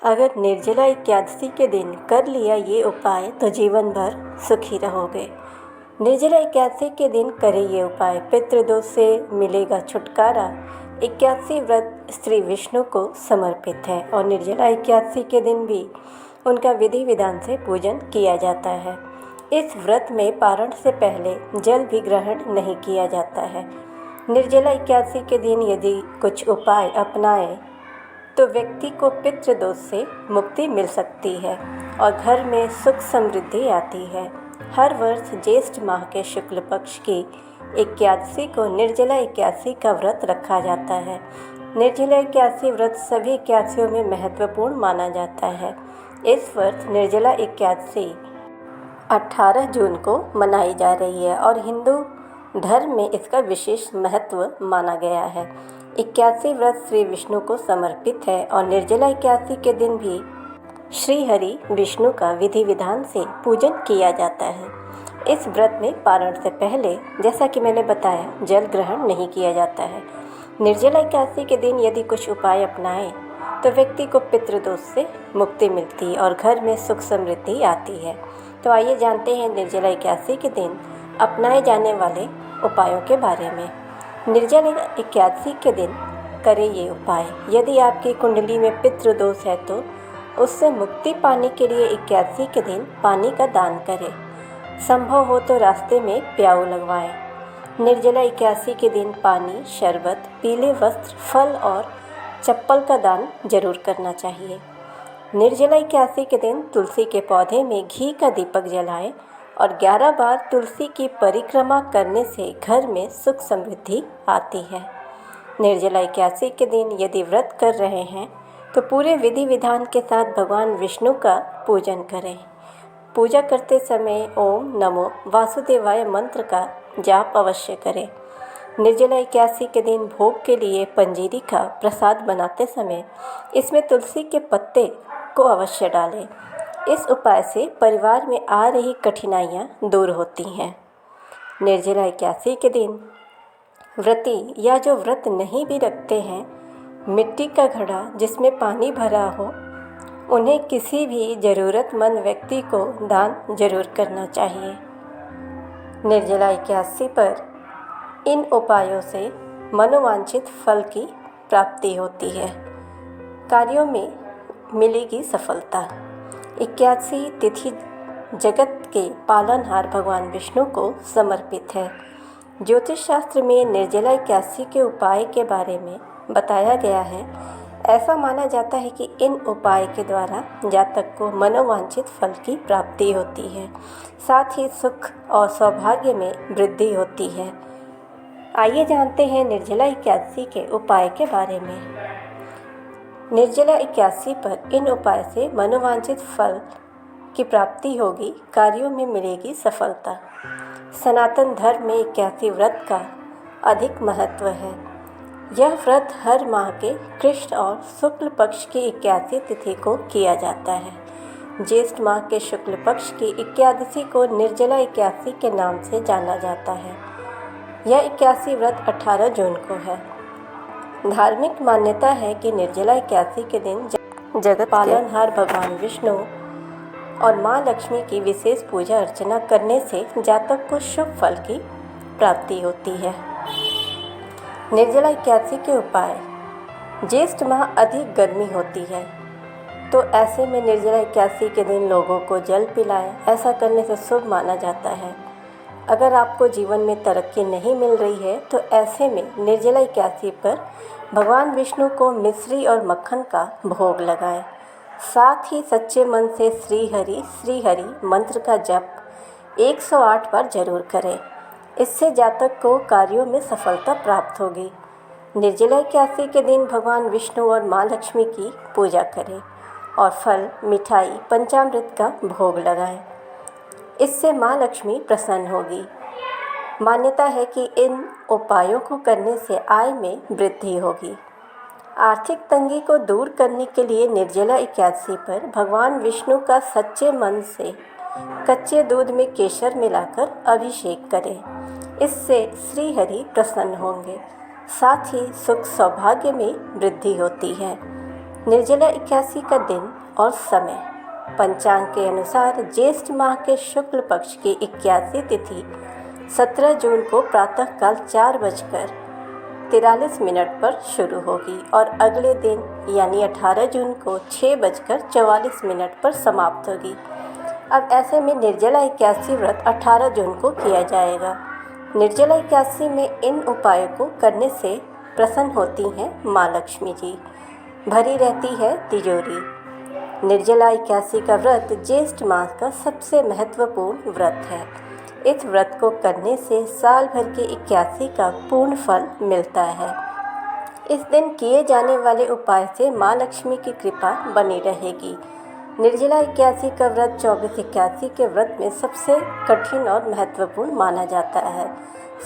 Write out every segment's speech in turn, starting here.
अगर निर्जला एकादशी के दिन कर लिया ये उपाय तो जीवन भर सुखी रहोगे। निर्जला एकादशी के दिन करें ये उपाय, पितृदोष से मिलेगा छुटकारा। एकादशी व्रत श्री विष्णु को समर्पित है और निर्जला एकादशी के दिन भी उनका विधि विधान से पूजन किया जाता है। इस व्रत में पारण से पहले जल भी ग्रहण नहीं किया जाता है। निर्जला एकादशी के दिन यदि कुछ उपाय अपनाएं तो व्यक्ति को पितृदोष से मुक्ति मिल सकती है और घर में सुख समृद्धि आती है। हर वर्ष ज्येष्ठ माह के शुक्ल पक्ष की एकादशी को निर्जला एकादशी का व्रत रखा जाता है। निर्जला एकादशी व्रत सभी एकादशियों में महत्वपूर्ण माना जाता है। इस वर्ष निर्जला एकादशी 18 जून को मनाई जा रही है और हिंदू धर्म में इसका विशेष महत्व माना गया है। एकादशी व्रत श्री विष्णु को समर्पित है और निर्जला एकादशी के दिन भी श्री हरि विष्णु का विधि विधान से पूजन किया जाता है। इस व्रत में पारण से पहले, जैसा कि मैंने बताया, जल ग्रहण नहीं किया जाता है। निर्जला एकादशी के दिन यदि कुछ उपाय अपनाएं तो व्यक्ति को पितृदोष से मुक्ति मिलती और घर में सुख समृद्धि आती है। तो आइए जानते हैं निर्जला एकादशी के दिन अपनाए जाने वाले उपायों के बारे में। निर्जला एकादशी के दिन करें ये उपाय। यदि आपकी कुंडली में पितृदोष है तो उससे मुक्ति पाने के लिए एकादशी के दिन पानी का दान करें। संभव हो तो रास्ते में प्याऊ लगवाएं। निर्जला एकादशी के दिन पानी, शरबत, पीले वस्त्र, फल और चप्पल का दान जरूर करना चाहिए। निर्जला एकादशी के दिन तुलसी के पौधे में घी का दीपक जलाएं और 11 बार तुलसी की परिक्रमा करने से घर में सुख समृद्धि आती है। निर्जला एकादशी के दिन यदि व्रत कर रहे हैं तो पूरे विधि विधान के साथ भगवान विष्णु का पूजन करें। पूजा करते समय ओम नमो वासुदेवाय मंत्र का जाप अवश्य करें। निर्जला एकादशी के दिन भोग के लिए पंजीरी का प्रसाद बनाते समय इसमें तुलसी के पत्ते को अवश्य डालें। इस उपाय से परिवार में आ रही कठिनाइयाँ दूर होती हैं। निर्जला एकादशी के दिन व्रती या जो व्रत नहीं भी रखते हैं, मिट्टी का घड़ा जिसमें पानी भरा हो उन्हें किसी भी ज़रूरतमंद व्यक्ति को दान जरूर करना चाहिए। निर्जला एकादशी पर इन उपायों से मनोवांछित फल की प्राप्ति होती है। कार्यों में मिलेगी सफलता। एकादशी तिथि जगत के पालनहार भगवान विष्णु को समर्पित है। ज्योतिष शास्त्र में निर्जला एकादशी के उपाय के बारे में बताया गया है। ऐसा माना जाता है कि इन उपाय के द्वारा जातक को मनोवांछित फल की प्राप्ति होती है, साथ ही सुख और सौभाग्य में वृद्धि होती है। आइए जानते हैं निर्जला एकादशी के उपाय के बारे में। निर्जला एकादशी पर इन उपाय से मनोवांछित फल की प्राप्ति होगी, कार्यों में मिलेगी सफलता। सनातन धर्म में एकादशी व्रत का अधिक महत्व है। यह व्रत हर माह के कृष्ण और शुक्ल पक्ष की एकादशी तिथि को किया जाता है। ज्येष्ठ माह के शुक्ल पक्ष की एकादशी को निर्जला एकादशी के नाम से जाना जाता है। यह एकादशी व्रत 18 जून को है। धार्मिक मान्यता है कि निर्जला एकादशी के दिन जगत पालनहार भगवान विष्णु और माँ लक्ष्मी की विशेष पूजा अर्चना करने से जातक को शुभ फल की प्राप्ति होती है। निर्जला एकादशी के उपाय। ज्येष्ठ माह अधिक गर्मी होती है तो ऐसे में निर्जला एकादशी के दिन लोगों को जल पिलाएं। ऐसा करने से शुभ माना जाता है। अगर आपको जीवन में तरक्की नहीं मिल रही है तो ऐसे में निर्जला एकादशी पर भगवान विष्णु को मिश्री और मक्खन का भोग लगाएं। साथ ही सच्चे मन से श्री हरि मंत्र का जप 108 बार जरूर करें। इससे जातक को कार्यों में सफलता प्राप्त होगी। निर्जला एकादशी के दिन भगवान विष्णु और माँ लक्ष्मी की पूजा करें और फल, मिठाई, पंचामृत का भोग लगाएं। इससे माँ लक्ष्मी प्रसन्न होगी। मान्यता है कि इन उपायों को करने से आय में वृद्धि होगी। आर्थिक तंगी को दूर करने के लिए निर्जला एकादशी पर भगवान विष्णु का सच्चे मन से कच्चे दूध में केसर मिलाकर अभिषेक करें। इससे श्री हरि प्रसन्न होंगे। साथ ही सुख सौभाग्य में वृद्धि होती है। निर्जला इक्यासी का दिन और समय। पंचांग के अनुसार ज्येष्ठ माह के शुक्ल पक्ष की 81 तिथि 17 जून को प्रातःकाल 4:43 पर शुरू होगी और अगले दिन यानी 18 जून को 6:44 पर समाप्त होगी। अब ऐसे में निर्जला इक्यासी व्रत 18 जून को किया जाएगा। निर्जला इक्यासी में इन उपायों को करने से प्रसन्न होती हैं माँ लक्ष्मी जी, भरी रहती है तिजोरी। निर्जला इक्यासी का व्रत ज्येष्ठ मास का सबसे महत्वपूर्ण व्रत है। इस व्रत को करने से साल भर के 81 का पूर्ण फल मिलता है। इस दिन किए जाने वाले उपाय से माँ लक्ष्मी की कृपा बनी रहेगी। निर्जला इक्यासी का व्रत 24-81 के व्रत में सबसे कठिन और महत्वपूर्ण माना जाता है।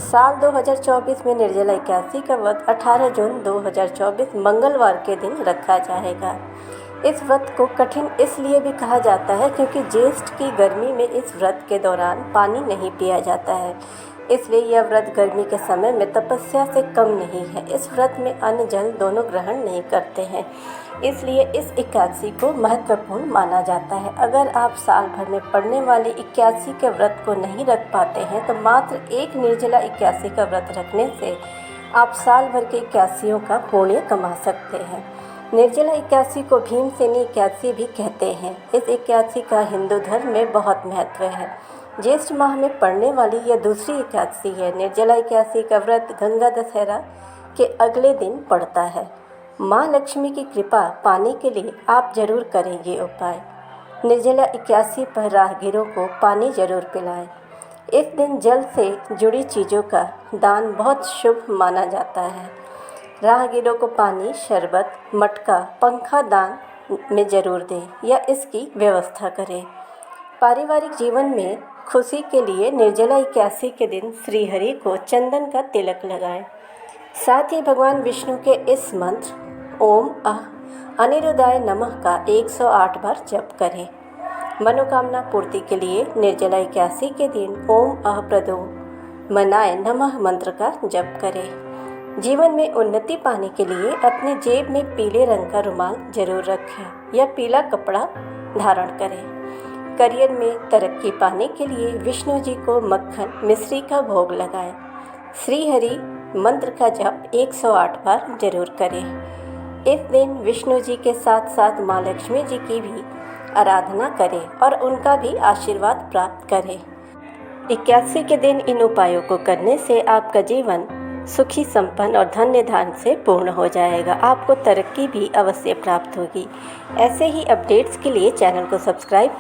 साल 2024 में निर्जला इक्यासी का व्रत 18 जून 2024 मंगलवार के दिन रखा जाएगा। इस व्रत को कठिन इसलिए भी कहा जाता है क्योंकि ज्येष्ठ की गर्मी में इस व्रत के दौरान पानी नहीं पिया जाता है, इसलिए यह व्रत गर्मी के समय में तपस्या से कम नहीं है। इस व्रत में अन्न जल दोनों ग्रहण नहीं करते हैं, इसलिए इस इक्यासी को महत्वपूर्ण माना जाता है। अगर आप साल भर में पड़ने वाले 81 के व्रत को नहीं रख पाते हैं तो मात्र एक निर्जला इक्यासी का व्रत रखने से आप साल भर के 81 का पुण्य कमा सकते हैं। निर्जला इक्यासी को भीमसेनी इक्यासी भी कहते हैं। इस इक्यासी का हिंदू धर्म में बहुत महत्व है। ज्येष्ठ माह में पड़ने वाली यह दूसरी इक्यासी है। निर्जला इक्यासी का व्रत गंगा दशहरा के अगले दिन पड़ता है। माँ लक्ष्मी की कृपा पाने के लिए आप जरूर करें ये उपाय। निर्जला इक्यासी पर राहगीरों को पानी जरूर पिलाएं। इस दिन जल से जुड़ी चीज़ों का दान बहुत शुभ माना जाता है। राहगीरों को पानी, शरबत, मटका, पंखा दान में ज़रूर दें या इसकी व्यवस्था करें। पारिवारिक जीवन में खुशी के लिए निर्जला इक्यासी के दिन श्रीहरि को चंदन का तिलक लगाएं। साथ ही भगवान विष्णु के इस मंत्र ओम अनिरुद्धाय नमः का 108 बार जप करें। मनोकामना पूर्ति के लिए निर्जला इक्यासी के दिन ओम प्रदो मनाय नमः मंत्र का जप करें। जीवन में उन्नति पाने के लिए अपने जेब में पीले रंग का रुमाल जरूर रखें या पीला कपड़ा धारण करें। करियर में तरक्की पाने के लिए विष्णु जी को मक्खन मिश्री का भोग लगाएं। श्री हरि मंत्र का जप 108 बार जरूर करें। इस दिन विष्णु जी के साथ साथ माँ लक्ष्मी जी की भी आराधना करें और उनका भी आशीर्वाद प्राप्त करें। 81 के दिन इन उपायों को करने से आपका जीवन सुखी, संपन्न और धन्य धान्य से पूर्ण हो जाएगा। आपको तरक्की भी अवश्य प्राप्त होगी। ऐसे ही अपडेट्स के लिए चैनल को सब्सक्राइब